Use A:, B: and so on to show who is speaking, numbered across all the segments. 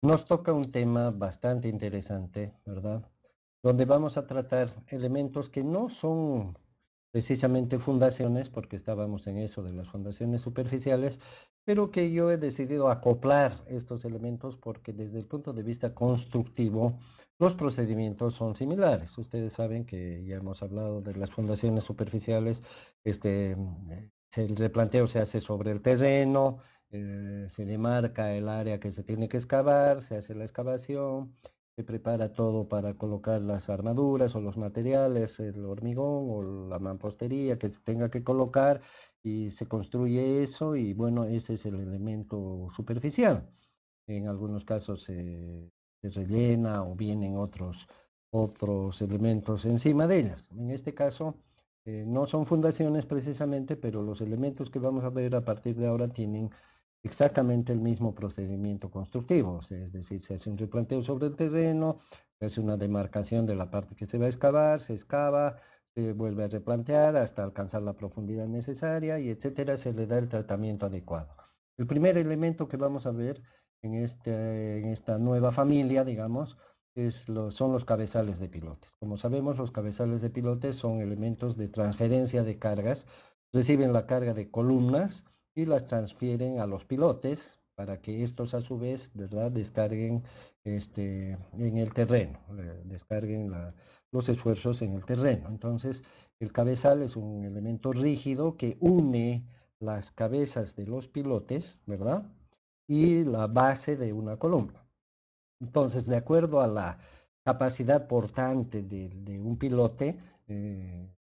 A: Nos toca un tema bastante interesante, ¿verdad? Donde vamos a tratar elementos que no son precisamente fundaciones, porque estábamos en eso de las fundaciones superficiales, pero que yo he decidido acoplar estos elementos porque desde el punto de vista constructivo los procedimientos son similares. Ustedes saben que ya hemos hablado de las fundaciones superficiales, el replanteo se hace sobre el terreno, se demarca el área que se tiene que excavar, se hace la excavación, se prepara todo para colocar las armaduras o los materiales, el hormigón o la mampostería que se tenga que colocar y se construye eso y bueno, ese es el elemento superficial. En algunos casos se rellena o vienen otros elementos encima de ellas. En este caso, no son fundaciones precisamente, pero los elementos que vamos a ver a partir de ahora tienen exactamente el mismo procedimiento constructivo, o sea, es decir, se hace un replanteo sobre el terreno, se hace una demarcación de la parte que se va a excavar, se excava, se vuelve a replantear hasta alcanzar la profundidad necesaria y etcétera, se le da el tratamiento adecuado. El primer elemento que vamos a ver en esta nueva familia, digamos, son los cabezales de pilotes. Como sabemos, los cabezales de pilotes son elementos de transferencia de cargas, reciben la carga de columnas y las transfieren a los pilotes para que estos a su vez, ¿verdad?, descarguen en el terreno, descarguen los esfuerzos en el terreno. Entonces, el cabezal es un elemento rígido que une las cabezas de los pilotes, ¿verdad? Y la base de una columna. Entonces, de acuerdo a la capacidad portante de un pilote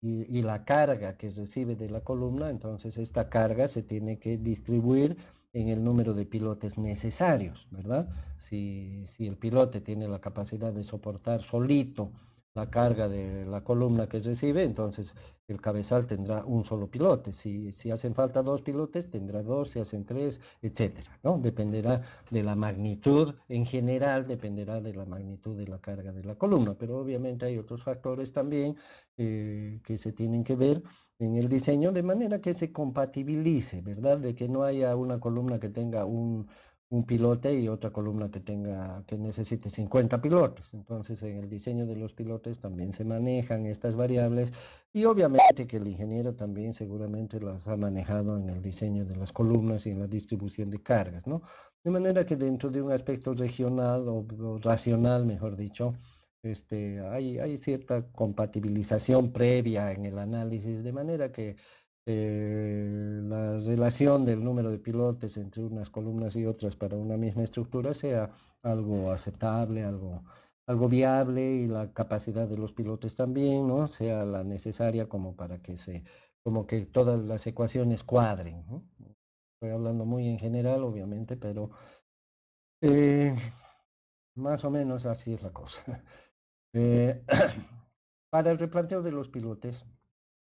A: y la carga que recibe de la columna, entonces esta carga se tiene que distribuir en el número de pilotes necesarios, ¿verdad? Si el pilote tiene la capacidad de soportar solito la carga de la columna que recibe, entonces el cabezal tendrá un solo pilote. Si hacen falta dos pilotes, tendrá dos, si hacen tres, etcétera, ¿no? Dependerá de la magnitud, en general dependerá de la magnitud de la carga de la columna, pero obviamente hay otros factores también que se tienen que ver en el diseño de manera que se compatibilice, ¿verdad? De que no haya una columna que tenga un pilote y otra columna que necesite 50 pilotes. Entonces, en el diseño de los pilotes también se manejan estas variables y obviamente que el ingeniero también seguramente las ha manejado en el diseño de las columnas y en la distribución de cargas, ¿no? De manera que dentro de un aspecto regional o racional, mejor dicho, hay cierta compatibilización previa en el análisis, de manera que la relación del número de pilotes entre unas columnas y otras para una misma estructura sea algo aceptable, algo viable y la capacidad de los pilotes también, ¿no? Sea la necesaria como para como que todas las ecuaciones cuadren, ¿no? Estoy hablando muy en general, obviamente, pero eh, más o menos así es la cosa. Eh, para el replanteo de los pilotes,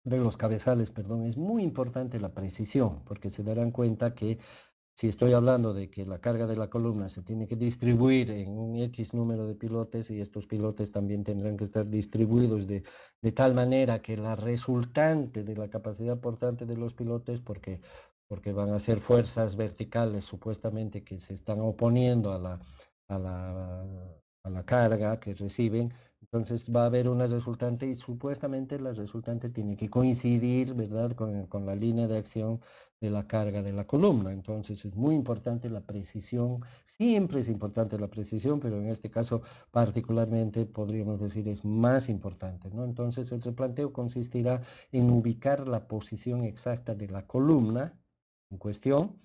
A: de los cabezales, perdón, es muy importante la precisión, porque se darán cuenta que si estoy hablando de que la carga de la columna se tiene que distribuir en un X número de pilotes y estos pilotes también tendrán que estar distribuidos de tal manera que la resultante de la capacidad portante de los pilotes, porque van a ser fuerzas verticales supuestamente que se están oponiendo a la carga que reciben, entonces va a haber una resultante y supuestamente la resultante tiene que coincidir, ¿verdad?, con la línea de acción de la carga de la columna. Entonces es muy importante la precisión, siempre es importante la precisión, pero en este caso particularmente podríamos decir es más importante, ¿no? Entonces el replanteo consistirá en ubicar la posición exacta de la columna en cuestión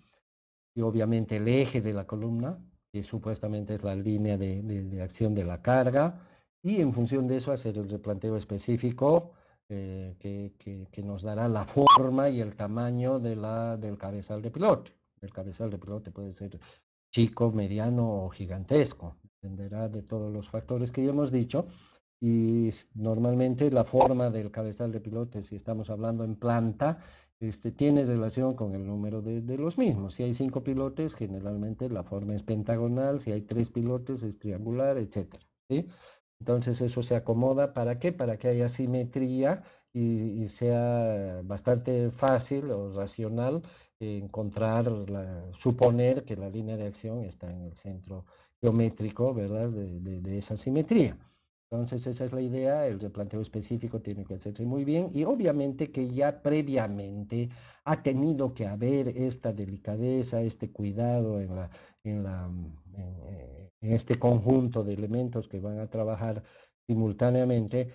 A: y obviamente el eje de la columna, que supuestamente es la línea de acción de la carga, y en función de eso hacer el replanteo específico que nos dará la forma y el tamaño del cabezal de pilote. El cabezal de pilote puede ser chico, mediano o gigantesco, dependerá de todos los factores que ya hemos dicho. Y normalmente la forma del cabezal de pilote, si estamos hablando en planta, tiene relación con el número de los mismos. Si hay cinco pilotes, generalmente la forma es pentagonal, si hay tres pilotes es triangular, etcétera, ¿sí? Entonces eso se acomoda, ¿para qué? Para que haya simetría y sea bastante fácil o racional encontrar, suponer que la línea de acción está en el centro geométrico, ¿verdad? De esa simetría. Entonces, esa es la idea, el replanteo específico tiene que hacerse muy bien y obviamente que ya previamente ha tenido que haber esta delicadeza, este cuidado en este conjunto de elementos que van a trabajar simultáneamente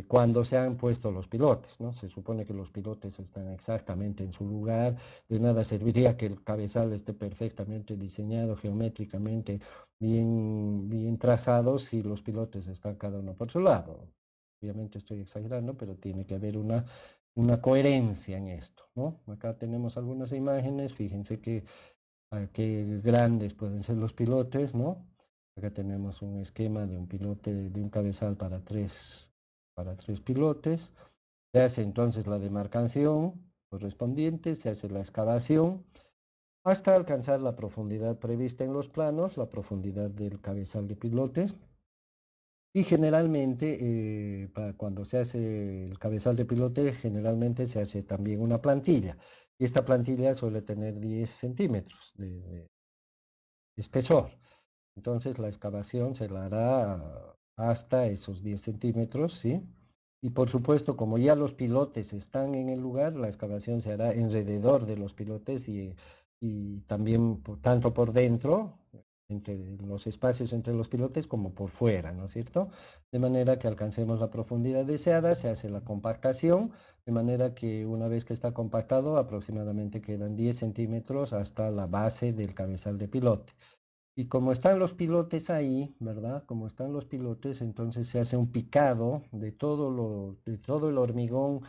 A: cuando se han puesto los pilotes, ¿no? Se supone que los pilotes están exactamente en su lugar, de nada serviría que el cabezal esté perfectamente diseñado geométricamente bien trazados si los pilotes están cada uno por su lado. Obviamente estoy exagerando, pero tiene que haber una coherencia en esto, ¿no? Acá tenemos algunas imágenes, fíjense qué grandes pueden ser los pilotes, ¿no? Acá tenemos un esquema de un pilote, de un cabezal para tres pilotes. Se hace entonces la demarcación correspondiente, se hace la excavación hasta alcanzar la profundidad prevista en los planos, la profundidad del cabezal de pilotes. Y generalmente, cuando se hace el cabezal de pilote, generalmente se hace también una plantilla. Y esta plantilla suele tener 10 centímetros de espesor. Entonces la excavación se la hará hasta esos 10 centímetros, ¿sí? Y por supuesto, como ya los pilotes están en el lugar, la excavación se hará alrededor de los pilotes y también tanto por dentro, entre los espacios entre los pilotes, como por fuera, ¿no es cierto? De manera que alcancemos la profundidad deseada, se hace la compactación, de manera que una vez que está compactado, aproximadamente quedan 10 centímetros hasta la base del cabezal de pilote. Y como están los pilotes ahí, ¿verdad? Como están los pilotes, entonces se hace un picado de todo el hormigón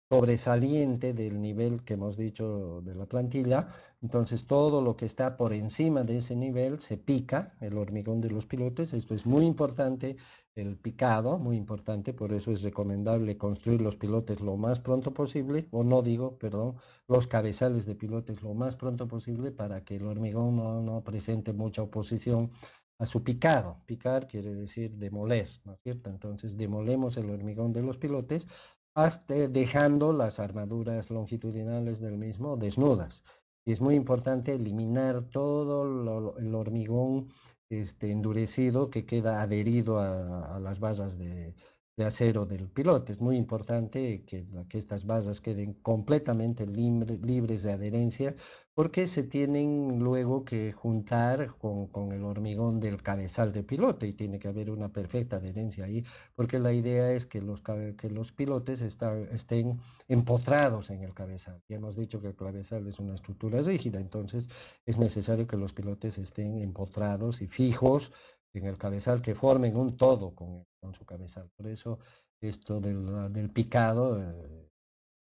A: sobresaliente del nivel que hemos dicho de la plantilla. Entonces todo lo que está por encima de ese nivel se pica, el hormigón de los pilotes. Esto es muy importante, el picado, muy importante, por eso es recomendable construir los pilotes lo más pronto posible, o no digo, perdón, los cabezales de pilotes lo más pronto posible para que el hormigón no presente mucha oposición a su picado. Picar quiere decir demoler, ¿no es cierto? Entonces demolemos el hormigón de los pilotes hasta dejando las armaduras longitudinales del mismo desnudas. Y es muy importante eliminar todo el hormigón endurecido que queda adherido a las barras de acero del pilote. Es muy importante que estas barras queden completamente libres de adherencia porque se tienen luego que juntar con el hormigón del cabezal de pilote y tiene que haber una perfecta adherencia ahí porque la idea es que los pilotes estén empotrados en el cabezal. Ya hemos dicho que el cabezal es una estructura rígida, entonces es necesario que los pilotes estén empotrados y fijos en el cabezal, que formen un todo con su cabezal. Por eso esto del picado,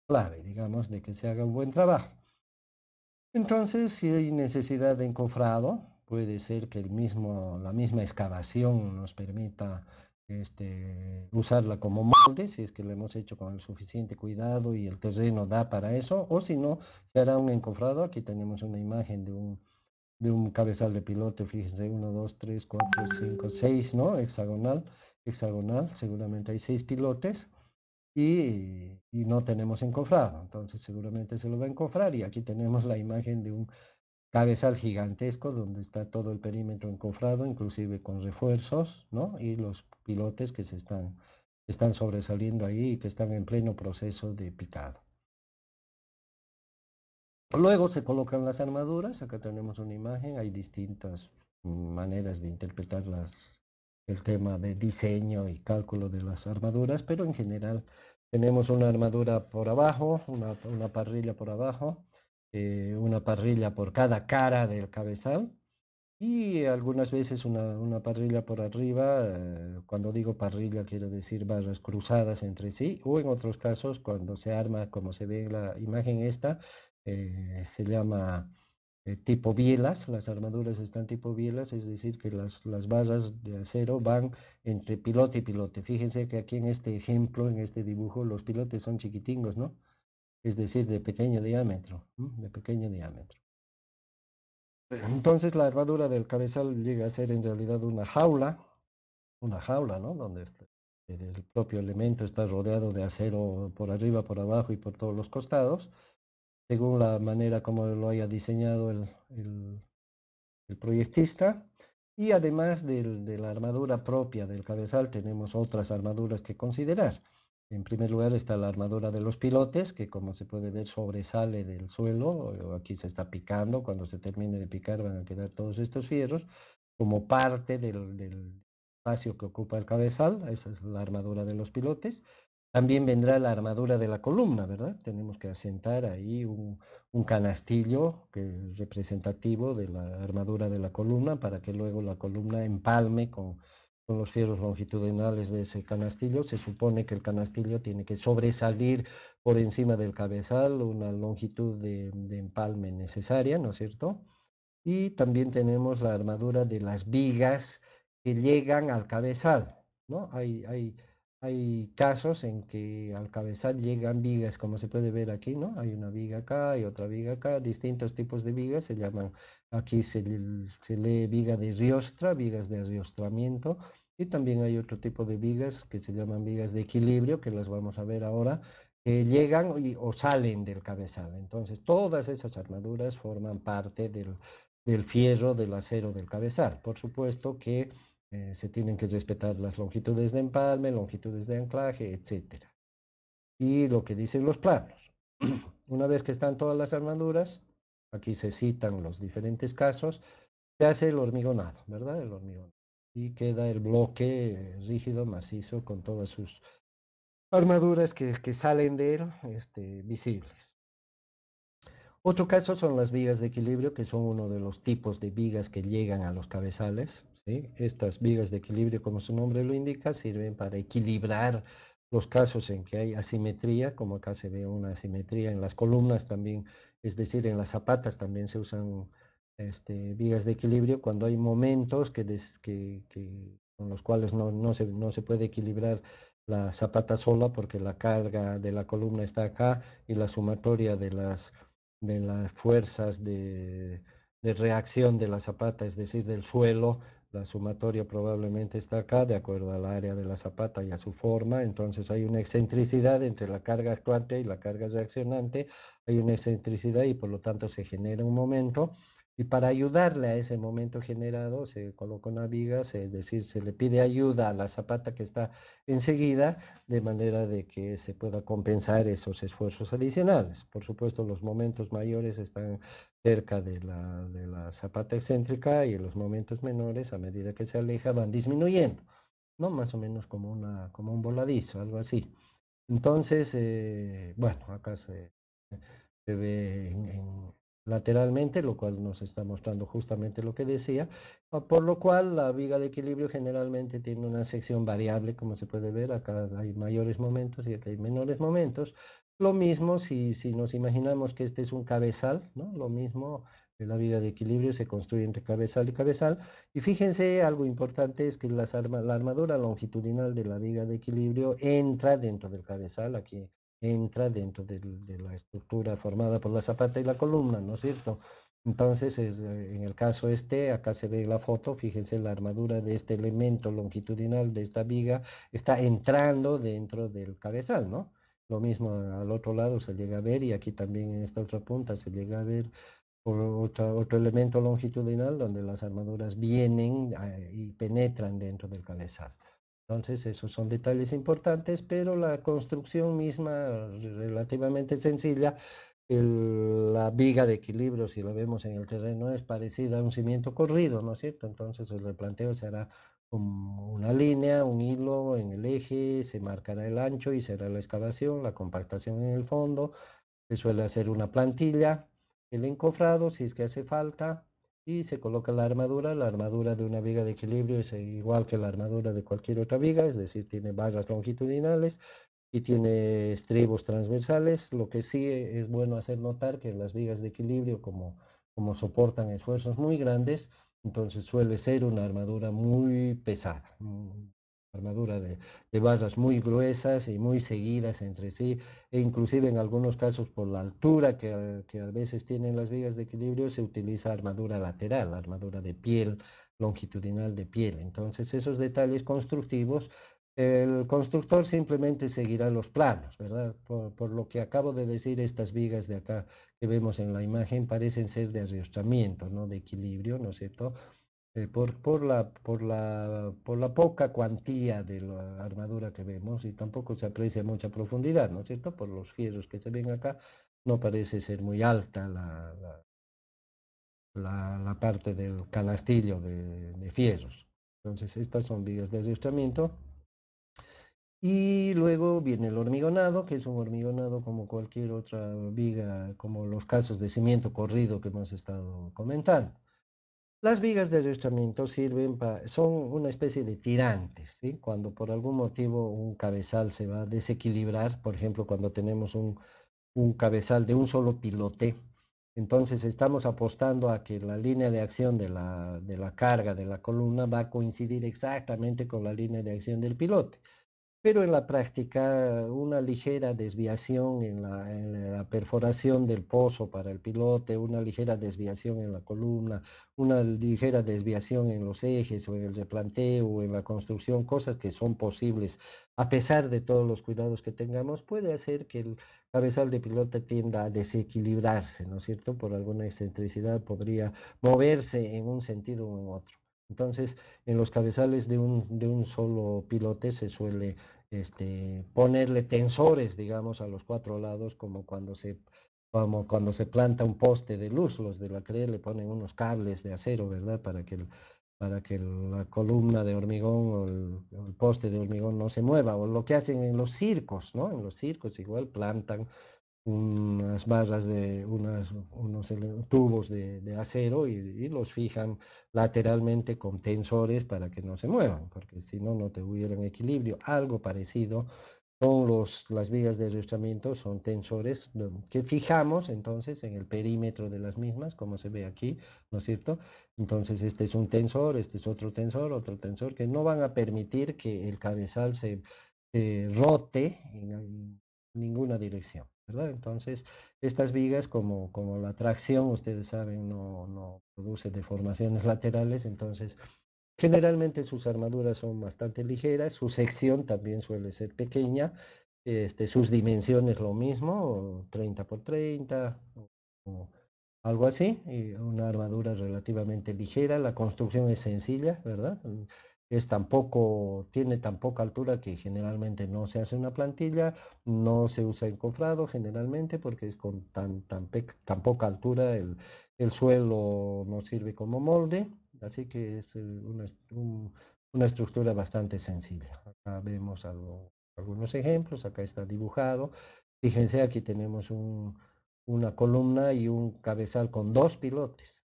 A: clave, digamos, de que se haga un buen trabajo. Entonces, si hay necesidad de encofrado, puede ser que la misma excavación nos permita usarla como molde, si es que lo hemos hecho con el suficiente cuidado y el terreno da para eso, o si no, se hará un encofrado. Aquí tenemos una imagen de un cabezal de pilote, fíjense, uno, 2, 3, 4, 5, 6, ¿no? Hexagonal, seguramente hay 6 pilotes y no tenemos encofrado, entonces seguramente se lo va a encofrar y aquí tenemos la imagen de un cabezal gigantesco donde está todo el perímetro encofrado, inclusive con refuerzos, ¿no? Y los pilotes que están sobresaliendo ahí y que están en pleno proceso de picado. Luego se colocan las armaduras, acá tenemos una imagen, hay distintas maneras de interpretar el tema de diseño y cálculo de las armaduras, pero en general tenemos una armadura por abajo, una parrilla por abajo, una parrilla por cada cara del cabezal y algunas veces una parrilla por arriba. Cuando digo parrilla quiero decir barras cruzadas entre sí, o en otros casos cuando se arma, como se ve en la imagen esta, se llama tipo bielas. Las armaduras están tipo bielas, es decir, que las barras de acero van entre pilote y pilote. Fíjense que aquí en este ejemplo, en este dibujo, los pilotes son chiquitingos, ¿no? Es decir, de pequeño diámetro, de pequeño diámetro. Entonces la armadura del cabezal llega a ser en realidad una jaula, ¿no? Donde el propio elemento está rodeado de acero por arriba, por abajo y por todos los costados. según la manera como lo haya diseñado el proyectista. Y además de la armadura propia del cabezal, tenemos otras armaduras que considerar. En primer lugar está la armadura de los pilotes, que como se puede ver sobresale del suelo. Aquí se está picando, cuando se termine de picar van a quedar todos estos fierros como parte del espacio que ocupa el cabezal. Esa es la armadura de los pilotes. También vendrá la armadura de la columna, ¿verdad? Tenemos que asentar ahí un canastillo que es representativo de la armadura de la columna para que luego la columna empalme con los fierros longitudinales de ese canastillo. Se supone que el canastillo tiene que sobresalir por encima del cabezal una longitud de empalme necesaria, ¿no es cierto? Y también tenemos la armadura de las vigas que llegan al cabezal, ¿no? Hay casos en que al cabezal llegan vigas, como se puede ver aquí, ¿no? Hay una viga acá, hay otra viga acá, distintos tipos de vigas se llaman, aquí se lee viga de riostra, vigas de ariostramiento, y también hay otro tipo de vigas que se llaman vigas de equilibrio, que las vamos a ver ahora, que llegan o salen del cabezal. Entonces, todas esas armaduras forman parte del fierro, del acero, del cabezal. Por supuesto que se tienen que respetar las longitudes de empalme, longitudes de anclaje, etcétera. Y lo que dicen los planos. Una vez que están todas las armaduras, aquí se citan los diferentes casos, se hace el hormigonado, ¿verdad? El hormigón. Y queda el bloque rígido, macizo, con todas sus armaduras que salen de él, visibles. Otro caso son las vigas de equilibrio, que son uno de los tipos de vigas que llegan a los cabezales, ¿sí? Estas vigas de equilibrio, como su nombre lo indica, sirven para equilibrar los casos en que hay asimetría, como acá se ve una asimetría en las columnas también, es decir, en las zapatas también se usan vigas de equilibrio cuando hay momentos con los cuales no se puede equilibrar la zapata sola porque la carga de la columna está acá y la sumatoria de las fuerzas de reacción de la zapata, es decir, del suelo. La sumatoria probablemente está acá, de acuerdo al área de la zapata y a su forma. Entonces hay una excentricidad entre la carga actuante y la carga reaccionante. Hay una excentricidad y por lo tanto se genera un momento. Y para ayudarle a ese momento generado, se coloca una viga, es decir, se le pide ayuda a la zapata que está enseguida, de manera de que se pueda compensar esos esfuerzos adicionales. Por supuesto, los momentos mayores están cerca de la zapata excéntrica y los momentos menores, a medida que se aleja, van disminuyendo, ¿no? Más o menos como un voladizo, algo así. Entonces, bueno, acá se ve lateralmente, lo cual nos está mostrando justamente lo que decía, por lo cual la viga de equilibrio generalmente tiene una sección variable, como se puede ver, acá hay mayores momentos y acá hay menores momentos. Lo mismo si nos imaginamos que este es un cabezal, ¿no? Lo mismo, la viga de equilibrio se construye entre cabezal y cabezal. Y fíjense, algo importante es que la armadura longitudinal de la viga de equilibrio entra dentro del cabezal, aquí entra dentro de la estructura formada por la zapata y la columna, ¿no es cierto? Entonces, en el caso acá se ve la foto, fíjense, la armadura de este elemento longitudinal de esta viga está entrando dentro del cabezal, ¿no? Lo mismo al otro lado se llega a ver y aquí también en esta otra punta se llega a ver otro elemento longitudinal donde las armaduras vienen y penetran dentro del cabezal. Entonces, esos son detalles importantes, pero la construcción misma relativamente sencilla. La viga de equilibrio, si lo vemos en el terreno, es parecida a un cimiento corrido, ¿no es cierto? Entonces, el replanteo se hará como una línea, un hilo en el eje, se marcará el ancho y será la excavación, la compactación en el fondo. Se suele hacer una plantilla, el encofrado si es que hace falta y se coloca la armadura. La armadura de una viga de equilibrio es igual que la armadura de cualquier otra viga, es decir, tiene barras longitudinales y tiene estribos transversales. Lo que sí es bueno hacer notar que las vigas de equilibrio, como soportan esfuerzos muy grandes, entonces suele ser una armadura muy pesada, armadura de barras muy gruesas y muy seguidas entre sí, e inclusive en algunos casos por la altura que a veces tienen las vigas de equilibrio, se utiliza armadura lateral, armadura de piel, longitudinal de piel. Entonces esos detalles constructivos El constructor simplemente seguirá los planos, ¿verdad? Por lo que acabo de decir, estas vigas de acá que vemos en la imagen parecen ser de arrastramiento, no de equilibrio, ¿no es cierto? Por la poca cuantía de la armadura que vemos y tampoco se aprecia mucha profundidad, ¿no es cierto? Por los fierros que se ven acá, no parece ser muy alta la parte del canastillo de fierros. Entonces, estas son vigas de adiestramiento. Y luego viene el hormigonado, que es un hormigonado como cualquier otra viga, como los casos de cimiento corrido que hemos estado comentando. Las vigas de adiestramiento son una especie de tirantes, ¿sí? Cuando por algún motivo un cabezal se va a desequilibrar, por ejemplo, cuando tenemos un cabezal de un solo pilote, entonces estamos apostando a que la línea de acción de la carga de la columna va a coincidir exactamente con la línea de acción del pilote. Pero en la práctica, una ligera desviación en la perforación del pozo para el pilote, una ligera desviación en la columna, una ligera desviación en los ejes o en el replanteo o en la construcción, cosas que son posibles a pesar de todos los cuidados que tengamos, puede hacer que el cabezal de pilote tienda a desequilibrarse, ¿no es cierto? Por alguna excentricidad podría moverse en un sentido o en otro. Entonces, en los cabezales de un solo pilote se suele ponerle tensores, digamos, a los cuatro lados, como cuando se planta un poste de luz. Los de la CRE le ponen unos cables de acero, ¿verdad? Para que la columna de hormigón o el poste de hormigón no se mueva. O lo que hacen en los circos, ¿no? En los circos igual plantan unas barras unos tubos de acero y los fijan lateralmente con tensores para que no se muevan, porque si no, no tuvieran equilibrio. Algo parecido son las vigas de arrastramiento, son tensores que fijamos entonces en el perímetro de las mismas, como se ve aquí, ¿no es cierto? Entonces este es un tensor, este es otro tensor, que no van a permitir que el cabezal se rote en ninguna dirección, ¿verdad? Entonces, estas vigas, como la tracción, ustedes saben, no produce deformaciones laterales, entonces generalmente sus armaduras son bastante ligeras, su sección también suele ser pequeña, sus dimensiones lo mismo, 30 por 30 o algo así, y una armadura relativamente ligera, la construcción es sencilla, ¿verdad? Tiene tan poca altura que generalmente no se hace una plantilla, no se usa encofrado generalmente porque es con tan poca altura el suelo no sirve como molde, así que es una estructura bastante sencilla. Acá vemos algunos ejemplos, acá está dibujado. Fíjense, aquí tenemos una columna y un cabezal con dos pilotes.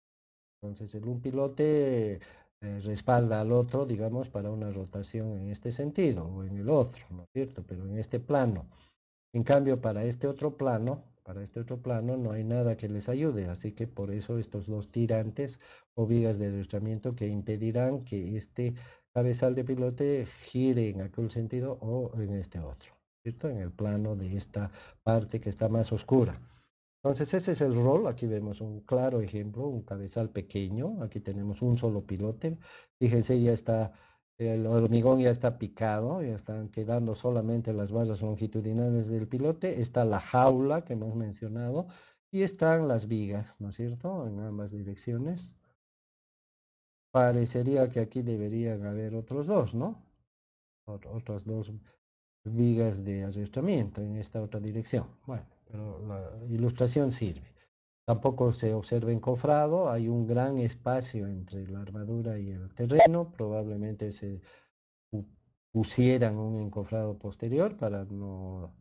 A: Entonces, un pilote respalda al otro, digamos, para una rotación en este sentido o en el otro, ¿no es cierto? Pero en este plano. En cambio, para este otro plano no hay nada que les ayude, así que por eso estos dos tirantes o vigas de adiestramiento que impedirán que este cabezal de pilote gire en aquel sentido o en este otro, ¿cierto? En el plano de esta parte que está más oscura. Entonces ese es el rol, aquí vemos un claro ejemplo, un cabezal pequeño, aquí tenemos un solo pilote, fíjense el hormigón ya está picado, ya están quedando solamente las barras longitudinales del pilote, está la jaula que hemos mencionado y están las vigas, ¿no es cierto?, en ambas direcciones. Parecería que aquí deberían haber otros dos, ¿no? Otras dos vigas de arrastramiento en esta otra dirección. Bueno, pero la ilustración sirve. Tampoco se observa encofrado, hay un gran espacio entre la armadura y el terreno, probablemente se pusieran un encofrado posterior para no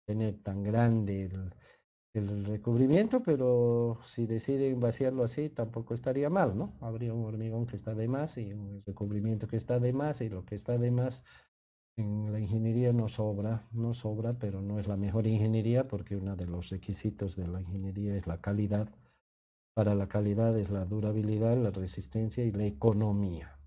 A: tener tan grande el recubrimiento, pero si deciden vaciarlo así, tampoco estaría mal, ¿no? Habría un hormigón que está de más y un recubrimiento que está de más, y lo que está de más en la ingeniería no sobra, pero no es la mejor ingeniería porque uno de los requisitos de la ingeniería es la calidad. Para la calidad es la durabilidad, la resistencia y la economía.